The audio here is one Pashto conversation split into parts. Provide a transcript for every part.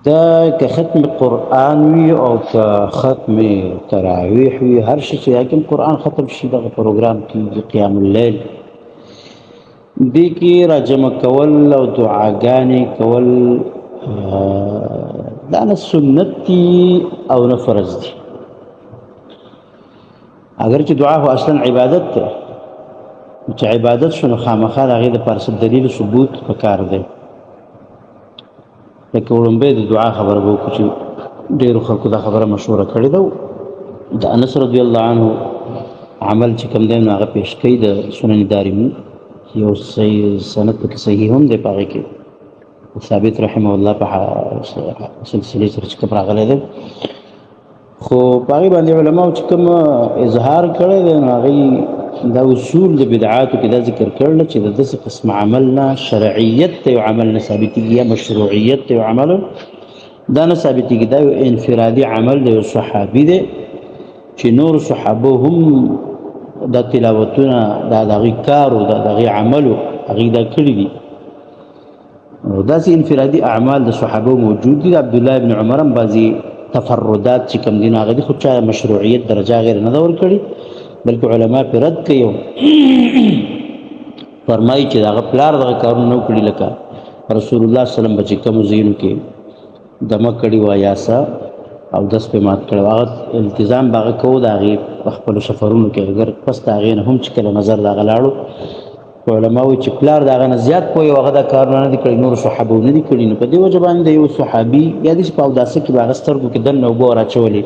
دا که ختم قرآن وي او که ختم تراویح وي هر شي چې حاکم قرآن ختم شي دغه پروګرام کېږي قیام اللیل دې کې راجمع کول او دعاګانې کول دا نه سنت دي او نه فرض دي. اگر چې دعا هو اصلا عبادت ده چې عبادت شنو خامخا د هغې دپاره څه دلیل ثبوت پکار دی. لکه وړومبی د دعا خبره به وکړو چې ډېرو خلکو دا خبره مشهوره کړې ده. د انس رضی الله عنه عمل چې کوم دی نو هغه پیش کوي د سنن دارمي یو صحیح سند پکې صحیح هم دی په هغې کې ثابت رحمه الله په سلسلې سره چې کوم راغلی دی خو په هغې باندې علماو چې کوم اظهار کړی دی نو هغوی دا اصول د بدعاتو کې دا ذکر کړل چې د داسې قسم عمل نه شرعیت ته یو عمل نه ثابتېږي یا مشروعیت ته یو عمل دا نه ثابتېږي. دا یو انفرادي عمل د یو صحابي دی چې نور صحابه هم دا تلاوتونه دا د هغې کار و دا د هغې عمل و هغې دا کړي دي. داسې انفرادي اعمال د صحابه موجود دي. د عبدالله بن عمر هم بعضې تفردات چې کوم دي نو هغه دي خو چا مشروعیت درجه غیر نه ده ورکړي بلکې علما پرې رد کوي فرمایي چې د هغه پلار دغه کارونه نه وکړي لکه رسول الله صلی الله علیه وسلم به چې کومو ځایونو کې دمه کړي وه یا څه او دس پې مات کړی وه هغه التزام به هغه کوو د هغې په خپلو سفرونو کې اگر پس د هغې نه هم چې کله نظر د هغه لاړو علما وایي چې پلار د هغه نه زیات پوهې و هغه دا کارونه نه دي کړي نورو صحابو نه دي کړي نو په دې وجه باندې د یو صحابي یا داسې په اوداسه کې به هغه سترګو کې دننه اوبه ور اچولې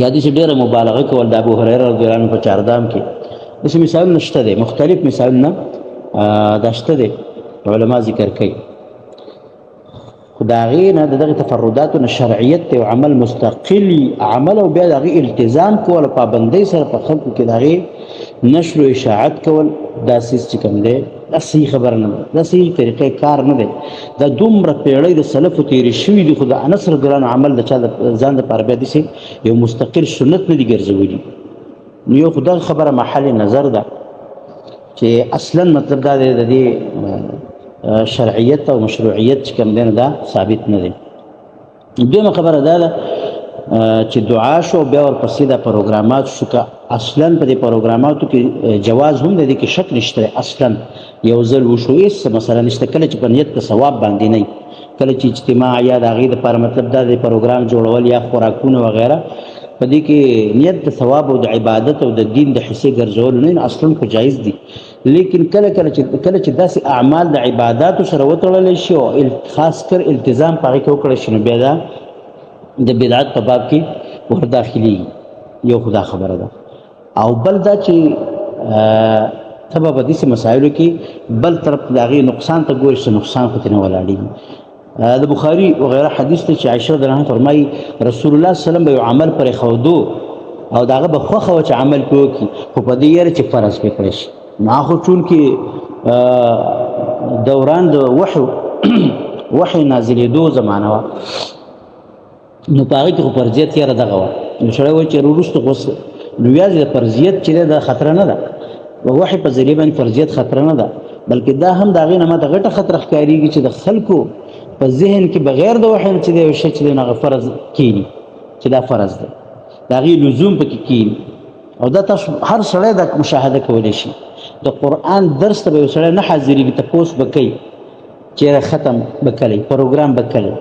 یا داسې ډېره مبالغه کول د ابو هریره رضی الله عنه په چاردام کې داسې مثالونه شته دی مختلف مثالونه دا شته دی علما ذکر کوي. خو د هغې نه د دغې تفرداتو نه شرعیت دی عمل مستقل عمل او بیا د هغې التزام کول او پابندۍ سره په خلکو کې د هغې نشر و اشاعت کول دا سیز چې کوم دی دا صحیح خبره نه ده دا صحیح طریقې کار نه دی. دا دومره پیړۍ د سلفو تېرې شوي دي خو د انس رضی الله عنه عمل د چا د ځان دپاره بیا داسې یو مستقل سنت نه دي ګرځولي نو یو خو دغه خبره محل نظر ده چې اصلا مطلب دا دی د دې شرعیت او مشروعیت چې کوم دی نو دا ثابت نه دی. دویمه خبره دا ده چې دعا شو بیا ورپسې دا پروګرامات شو که اصلا په دې پروګراماتو کې جواز هم دی کې شک نشته اصلا یو ځل وشو هېڅ مسله نشته کله چې په نیت د ثواب باندې نه کله چې اجتماع یا د هغې دپاره مطلب دا د پروګرام جوړول یا خوراکونه وغیره په دې کې نیت د ثواب او د عبادت او د دین د حصې ګرځولو نه اصلا خو جایز دي لیکن کله چې داسې اعمال د عباداتو سره وتړلی شي او خاص کر التزام په هغې کې وکړی شي نو بیا دا د بدعت په باب کې ورداخلي یو خدا خبره ده. او بل دا چې ته به په داسې مسایلو کې بل طرف د هغې نقصان ته ګورې چې نقصان خو ترې نه ولاړېږي. د بخاري وغیره حدیث دی چې عایشه رضی الله عنها فرمایي رسول الله صلی الله علیه وسلم به یو عمل پرېښودو او د هغه به خوښه وه چې عمل پرې وکړي خو په دې یاره چې فرض پرې کړی شي نو هغه خو چونکې دوران د وحی نازلېدو زمانه وه نو په هغې کې خو فرضیت یاره دغه وه نو سړی وایي چې وروسته خو نو یوازې د فرضیت چې دی دا خطره نه ده وحی په ذریعه باندې فرضیت خطره نه ده بلکې دا هم د هغې نه ماته غټه خطره ښکارېږي چې د خلکو په ذهن کې بغیر د وحی نه چې دی یو شی چې دی نو هغه فرض کښېني چې دا فرض ده د هغې لزوم پکې کښېني او دا تاسو هر سړی دا مشاهده کولی شي. د قرآن درس ته به یو سړی نه حاضرېږي تپوس به کوي چېرې ختم به کلی پروګرام به کلی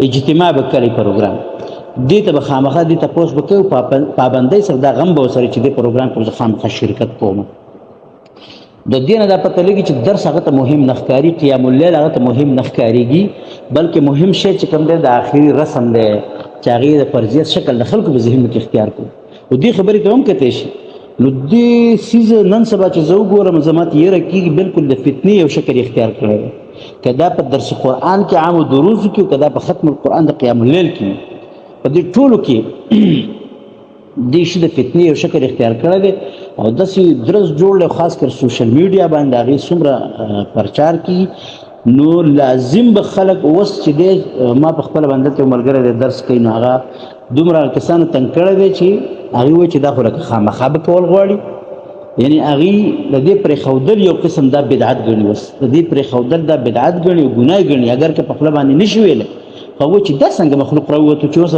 اجتماع به کلی پروګرام دې ته به خامخا دې تپوس به کوي پابندۍ سره دا غم به ورسره چې دې پروګرام کې زه خامخا شرکت کوم. د دې نه دا پته لګي چې درس هغه ته مهم نه ښکاري قیام اللیل هغه ته مهم نه ښکارېږي بلکې مهم شی چې کوم دی د آخري رسم دی چې هغې د فرضیت شکل د خلکو په ذهنو کې اختیار کړو او دې خبرې ته هم کتی شي نو دې څیز نن سبا چې زه وګورم زما ته یره کېږي بلکل د فتنې یو شکل اختیار کړی دی که دا په درس قرآن کې عامو دروزو کې که دا په ختم القرآن د قیام اللیل کې په دې ټولو کې دې شي د فتنې یو شکل اختیار کړی دی او داسې درس جوړ دی خاص کر سوشل میډیا باندې د هغې څومره پرچار کېږي نو لازم به خلک اوس چې دی ما په خپله باندې ته یو ملګری دی درس کوي نو هغه دومره کسانو تنګ کړی دی چې هغې وایي چې دا خو لکه خامخا به کول غواړي یعنی هغه د دې پر خودل یو قسم دا بدعت ګڼي، وس د دې پر خودل دا بدعت ګڼي او ګناه ګڼي، اگر که په خپل باندې نشي ویل هو چې دا څنګه مخلوق راوته چې اوس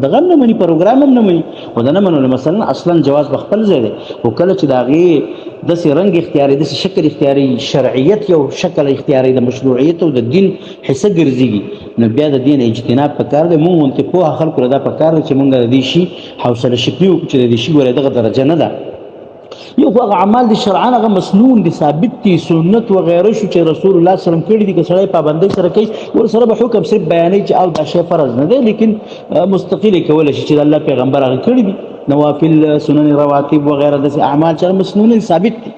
دغه نه مني پروګرام هم نه مني او دا نه منو مثلا اصلا جواز بخپل ځای دی او کله چې دا غي د رنگ اختیاري د شکل اختیاري شرعیت یو شکل اختیاري د مشروعیت او د دین حصہ ګرځيږي نو بیا د دین اجتناب پکار دی. مونږ ته په خلکو دا پکار دی چې مونږ د دې شي حوصله شکلی او چې د دې شي ګوره دغه درجه نه ده. یو هغه اعمال دي شرعاً هغه مسنون دي ثابت دي سنت و غیره شو چې رسول الله صلی الله علیه وسلم کړی دي که سړی پابندۍ سره کوي ور سره به حکم صرف بیانې چې او دا شی فرض نه دی لیکن مستقل کول شي چې الله پیغمبر هغه کړی دي نوافل سنن رواتب و غیره د اعمال چې مسنون ثابت دي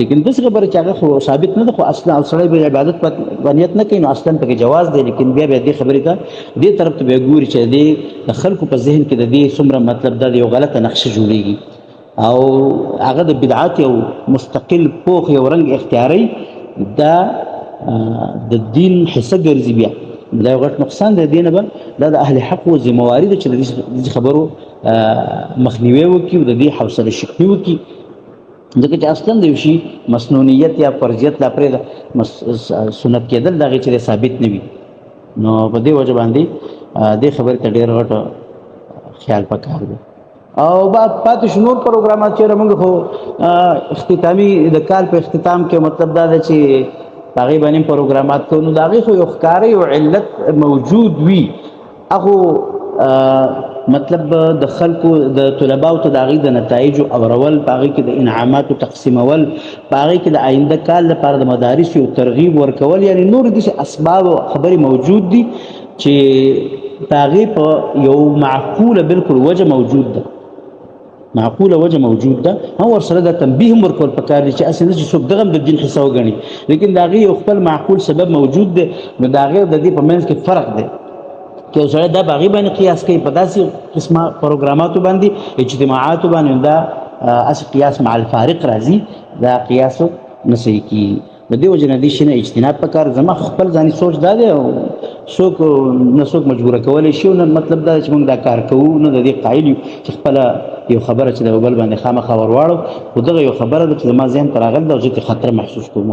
لیکن دغه خبره چې هغه خو ثابت نه ده خو اصلا سړی به عبادت په نیت نه کوي نو اصلا پکې جواز دی لیکن بیا به دې خبره ته دې طرف ته به ګوري چې دې خلکو په ذهن کې د دې څومره مطلب دا یو غلطه نقشه جوړیږي او هغه د بدعات یو مستقل پوخ یو رنگ اختیاري دا د دین حصہ ګرځي بیا دا یو غټ نقصان دی دینه بل دا د اهل حق او ذمہواری د چې د خبرو مخنیوي وکي او د دې حوصله شکوي وکي ځکه چې اصلا د شي مسنونیت یا فرضیت لا پرې سنت کېدل دا چې ثابت نه وي نو په دې وجه باندې دې خبره ته ډېر غټ خیال پکار دی. او بعد پاتې شنور پروګرامات چې موږ خو اختتامي د کال په اختتام کې مطلب دا دی چې هغه باندې پروګرامات ته نو دا خو یو ښکاري او علت موجود وي هغه مطلب د خلکو د طلباو ته د هغې د نتایجو اورول په هغې کې د انعاماتو تقسیمول په هغې کې د آینده کال لپاره د مدارسو یو ترغیب ورکول یعنی نور داسې اسباب او خبرې موجود دي چې په هغې په یو معقوله بالکل وجه موجود ده معقوله وجه موجود ده هم ورسره د تنبیه هم ورکول پکار دي چې اسې نه چې څوک دغه د دین حصه وګڼي لیکن د هغې یو خپل معقول سبب موجود دی نو د هغې د دې په منځ کې فرق دی که یو سړی دا په هغې باندې قیاس کوي په داسې قسمه پروګراماتو باندې اجتماعاتو باندې دا اسې قیاس مع الفارق راځي دا قیاس نه صحیح کېږي د دې وجې نه دې شي نه اجتناب پکار زما خپل ځاني سوچ دا دی څوک نه څوک مجبوره کولی شي نه مطلب دا چې موږ دا کار کوو نه د دې قایل یو چې خپله یو خبره چې د بل باندې خامخا ورواړو خو دغه یو خبره ده چې زما ذهن ته راغلې ده او زه ترې خطر محسوس کوم